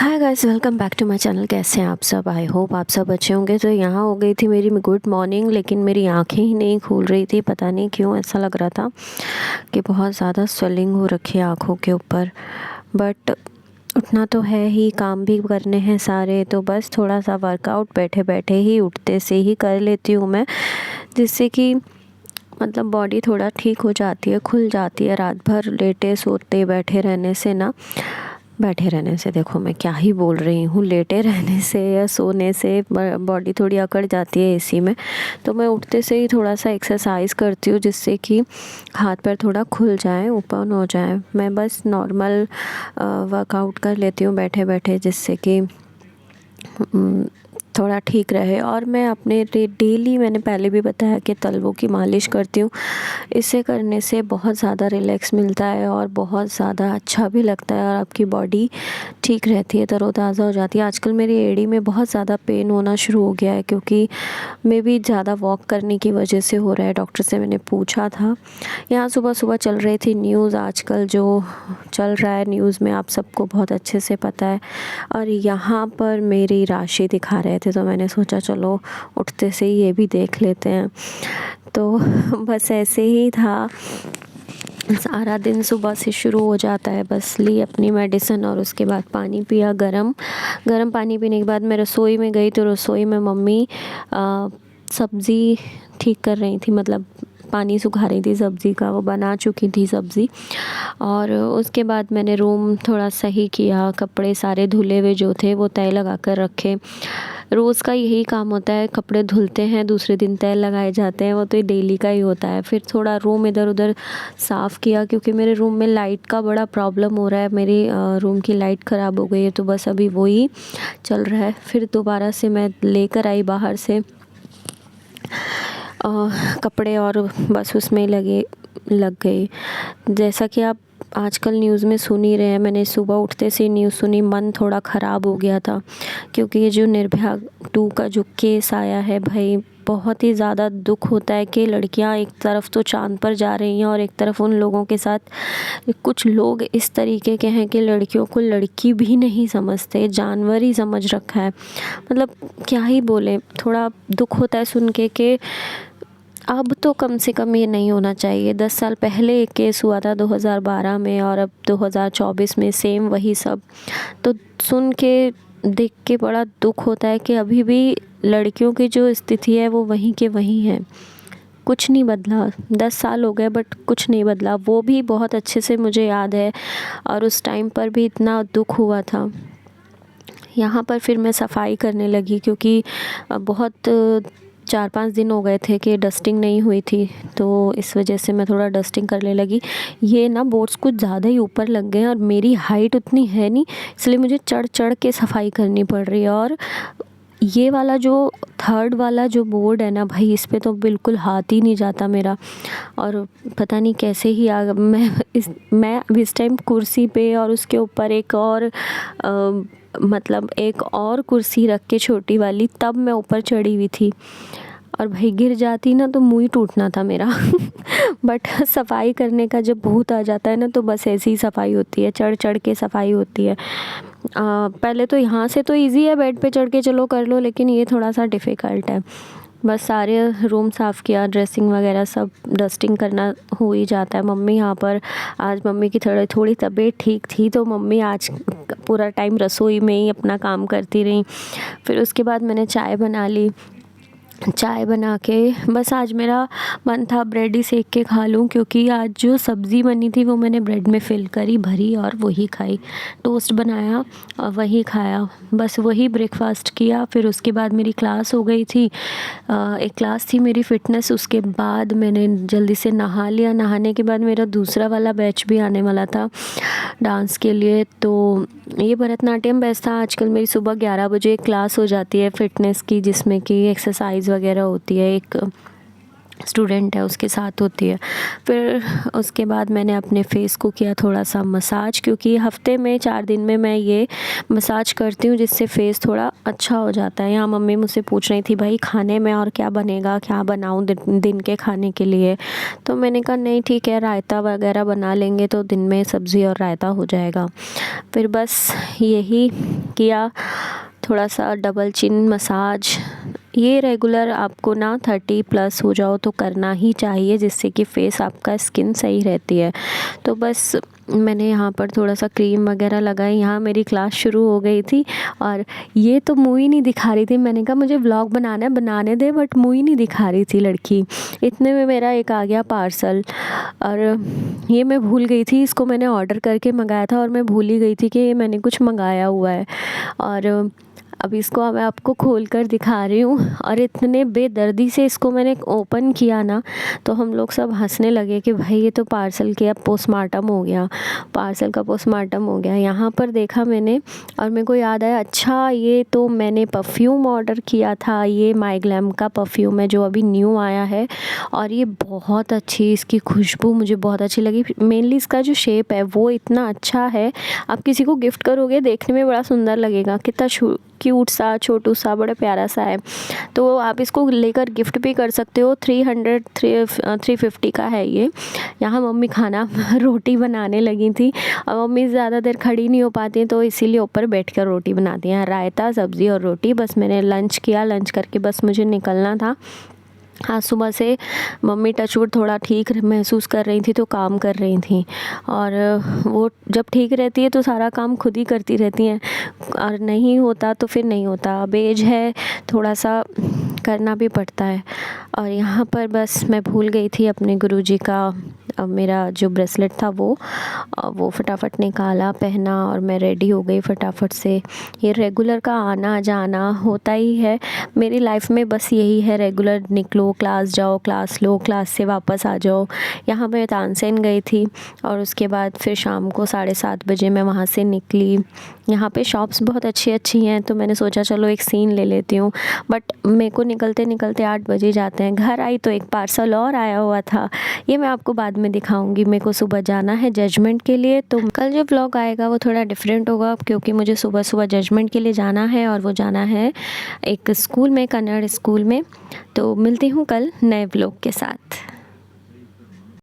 Hi guys, welcome back to my channel. कैसे हैं आप सब? आई होप आप सब अच्छे होंगे। तो यहाँ हो गई थी मेरी गुड मॉर्निंग, लेकिन मेरी आंखें ही नहीं खुल रही थी। पता नहीं क्यों ऐसा लग रहा था कि बहुत ज़्यादा स्वेलिंग हो रखी है आँखों के ऊपर। बट उठना तो है ही, काम भी करने हैं सारे, तो बस थोड़ा सा वर्कआउट बैठे बैठे ही उठते से ही कर लेती हूँ मैं, जिससे कि मतलब बॉडी थोड़ा ठीक हो जाती है, खुल जाती है। रात भर लेटे सोते बैठे रहने से देखो मैं क्या ही बोल रही हूँ, लेटे रहने से या सोने से बॉडी थोड़ी अकड़ जाती है एसी में। तो मैं उठते से ही थोड़ा सा एक्सरसाइज करती हूँ, जिससे कि हाथ पैर थोड़ा खुल जाए, ओपन हो जाए। मैं बस नॉर्मल वर्कआउट कर लेती हूँ बैठे बैठे, जिससे कि थोड़ा ठीक रहे। और मैं अपने डेली, मैंने पहले भी बताया कि तलवों की मालिश करती हूँ। इसे करने से बहुत ज़्यादा रिलैक्स मिलता है और बहुत ज़्यादा अच्छा भी लगता है, और आपकी बॉडी ठीक रहती है, तरोताज़ा हो जाती है। आजकल मेरी एड़ी में बहुत ज़्यादा पेन होना शुरू हो गया है, क्योंकि मे भी ज़्यादा वॉक करने की वजह से हो रहा है। डॉक्टर से मैंने पूछा था। यहाँ सुबह सुबह चल रही थी न्यूज़, आजकल जो चल रहा है न्यूज़ में आप सबको बहुत अच्छे से पता है। और यहाँ पर मेरी राशि दिखा रहे थे, तो मैंने सोचा चलो उठते से ही ये भी देख लेते हैं। तो बस ऐसे ही था, सारा दिन सुबह से शुरू हो जाता है। बस ली अपनी मेडिसिन और उसके बाद पानी पिया, गरम पानी पीने के बाद मैं रसोई में गई। तो रसोई में मम्मी सब्ज़ी ठीक कर रही थी, मतलब पानी सुखा रही थी सब्ज़ी का, वो बना चुकी थी सब्ज़ी। और उसके बाद मैंने रूम थोड़ा सही किया, कपड़े सारे धुले हुए जो थे वो तय लगा कर रखे। रोज़ का यही काम होता है, कपड़े धुलते हैं, दूसरे दिन तय लगाए जाते हैं, वो तो डेली का ही होता है। फिर थोड़ा रूम इधर उधर साफ़ किया, क्योंकि मेरे रूम में लाइट का बड़ा प्रॉब्लम हो रहा है। मेरी रूम की लाइट ख़राब हो गई है, तो बस अभी वही चल रहा है। फिर दोबारा से मैं लेकर आई बाहर से कपड़े, और बस उसमें लग गई। जैसा कि आप आजकल न्यूज़ में सुन ही रहे हैं, मैंने सुबह उठते से न्यूज़ सुनी, मन थोड़ा ख़राब हो गया था। क्योंकि ये जो निर्भया 2 का जो केस आया है भाई, बहुत ही ज़्यादा दुख होता है कि लड़कियां एक तरफ तो चाँद पर जा रही हैं, और एक तरफ उन लोगों के साथ कुछ लोग इस तरीके के हैं कि लड़कियों को लड़की भी नहीं समझते, जानवर ही समझ रखा है। मतलब क्या ही बोले, थोड़ा दुख होता है सुन के कि अब तो कम से कम ये नहीं होना चाहिए। 10 साल पहले एक केस हुआ था 2012 में, और अब 2024 में सेम वही सब। तो सुन के, देख के बड़ा दुख होता है कि अभी भी लड़कियों की जो स्थिति है वो वहीं के वहीं है, कुछ नहीं बदला। 10 साल हो गए बट कुछ नहीं बदला। वो भी बहुत अच्छे से मुझे याद है, और उस टाइम पर भी इतना दुख हुआ था। यहाँ पर फिर मैं सफाई करने लगी, क्योंकि बहुत 4-5 दिन हो गए थे कि डस्टिंग नहीं हुई थी, तो इस वजह से मैं थोड़ा डस्टिंग करने लगी। ये ना बोर्ड्स कुछ ज़्यादा ही ऊपर लग गए हैं, और मेरी हाइट उतनी है नहीं, इसलिए मुझे चढ़ चढ़ के सफाई करनी पड़ रही है। और ये वाला जो 3rd वाला जो बोर्ड है ना भाई, इस पे तो बिल्कुल हाथ ही नहीं जाता मेरा। और पता नहीं कैसे ही मैं इस टाइम कुर्सी पे, और उसके ऊपर एक और मतलब एक और कुर्सी रख के छोटी वाली, तब मैं ऊपर चढ़ी हुई थी। और भाई गिर जाती ना तो मुँह ही टूटना था मेरा। बट सफाई करने का जब भूत आ जाता है ना, तो बस ऐसी ही सफाई होती है, चढ़ चढ़ के सफाई होती है। पहले तो यहाँ से तो इजी है, बेड पे चढ़ के चलो कर लो, लेकिन ये थोड़ा सा डिफ़िकल्ट है। बस सारे रूम साफ़ किया, ड्रेसिंग वगैरह सब डस्टिंग करना हो ही जाता है। मम्मी यहाँ पर, आज मम्मी की थोड़ी तबीयत ठीक थी, तो मम्मी आज पूरा टाइम रसोई में ही अपना काम करती रही। फिर उसके बाद मैंने चाय बना ली। चाय बना के बस आज मेरा मन था ब्रेड ही सेक के खा लूँ, क्योंकि आज जो सब्ज़ी बनी थी वो मैंने ब्रेड में फिल करी, भरी, और वही खाई। टोस्ट बनाया और वही खाया, बस वही ब्रेकफास्ट किया। फिर उसके बाद मेरी क्लास हो गई थी, एक क्लास थी मेरी फ़िटनेस। उसके बाद मैंने जल्दी से नहा लिया। नहाने के बाद मेरा दूसरा वाला बैच भी आने वाला था डांस के लिए, तो ये भरतनाट्यम बैच था। आजकल मेरी सुबह 11 बजे एक क्लास हो जाती है फ़िटनेस की, जिसमें कि एक्सरसाइज वगैरह होती है, एक स्टूडेंट है उसके साथ होती है। फिर उसके बाद मैंने अपने फेस को किया थोड़ा सा मसाज, क्योंकि हफ्ते में 4 दिन में मैं ये मसाज करती हूँ, जिससे फेस थोड़ा अच्छा हो जाता है। यहाँ मम्मी मुझसे पूछ रही थी भाई खाने में और क्या बनेगा, क्या बनाऊँ दिन के खाने के लिए। तो मैंने कहा नहीं ठीक है, रायता वगैरह बना लेंगे, तो दिन में सब्ज़ी और रायता हो जाएगा। फिर बस यही किया, थोड़ा सा डबल चिन मसाज। ये रेगुलर आपको ना 30+ हो जाओ तो करना ही चाहिए, जिससे कि फेस आपका स्किन सही रहती है। तो बस मैंने यहाँ पर थोड़ा सा क्रीम वगैरह लगाई। यहाँ मेरी क्लास शुरू हो गई थी और ये तो मुँह ही नहीं दिखा रही थी। मैंने कहा मुझे व्लॉग बनाना है, बनाने दे, बट मुँह ही नहीं दिखा रही थी लड़की। इतने में मेरा एक आ गया पार्सल, और ये मैं भूल गई थी, इसको मैंने ऑर्डर करके मंगाया था और मैं भूल ही गई थी कि ये मैंने कुछ मंगाया हुआ है। और अब इसको मैं आपको खोल कर दिखा रही हूँ, और इतने बेदर्दी से इसको मैंने ओपन किया ना, तो हम लोग सब हंसने लगे कि भाई ये तो पार्सल किया, पोस्टमार्टम हो गया, पार्सल का पोस्टमार्टम हो गया। यहाँ पर देखा मैंने और मेरे को याद आया, अच्छा ये तो मैंने परफ्यूम ऑर्डर किया था। ये माई ग्लैम का परफ्यूम है जो अभी न्यू आया है, और ये बहुत अच्छी, इसकी खुशबू मुझे बहुत अच्छी लगी। मेनली इसका जो शेप है वो इतना अच्छा है, आप किसी को गिफ्ट करोगे देखने में बड़ा सुंदर लगेगा। कितना क्यूट सा, छोटू सा, बड़ा प्यारा सा है। तो आप इसको लेकर गिफ्ट भी कर सकते हो। 350 का है ये। यहाँ मम्मी खाना रोटी बनाने लगी थी, और मम्मी ज़्यादा देर खड़ी नहीं हो पाती, तो इसीलिए ऊपर बैठकर रोटी बनाती हैं। रायता, सब्ज़ी और रोटी। बस मैंने लंच किया, लंच करके बस मुझे निकलना था। आज सुबह से मम्मी टचवुड थोड़ा ठीक महसूस कर रही थी, तो काम कर रही थी, और वो जब ठीक रहती है तो सारा काम खुद ही करती रहती हैं, और नहीं होता तो फिर नहीं होता। अब एज है, थोड़ा सा करना भी पड़ता है। और यहाँ पर बस मैं भूल गई थी अपने गुरुजी का मेरा जो ब्रेसलेट था वो फटाफट निकाला, पहना, और मैं रेडी हो गई फटाफट से। ये रेगुलर का आना जाना होता ही है मेरी लाइफ में, बस यही है, रेगुलर निकलो, क्लास जाओ, क्लास लो, क्लास से वापस आ जाओ। यहाँ मैं तानसेन गई थी, और उसके बाद फिर शाम को 7:30 बजे मैं वहाँ से निकली। यहाँ पे शॉप्स बहुत अच्छी अच्छी हैं, तो मैंने सोचा चलो एक सीन ले लेती हूँ, बट मेरे को निकलते निकलते 8 बजे जाते हैं। घर आई तो एक पार्सल और आया हुआ था, ये मैं आपको बाद में दिखाऊंगी। मेरे को सुबह जाना है जजमेंट के लिए, तो कल जो व्लॉग आएगा वो थोड़ा डिफरेंट होगा, क्योंकि मुझे सुबह सुबह जजमेंट के लिए जाना है, और वो जाना है एक स्कूल में, कन्नड़ स्कूल में। तो मिलती हूँ कल नए व्लॉग के साथ।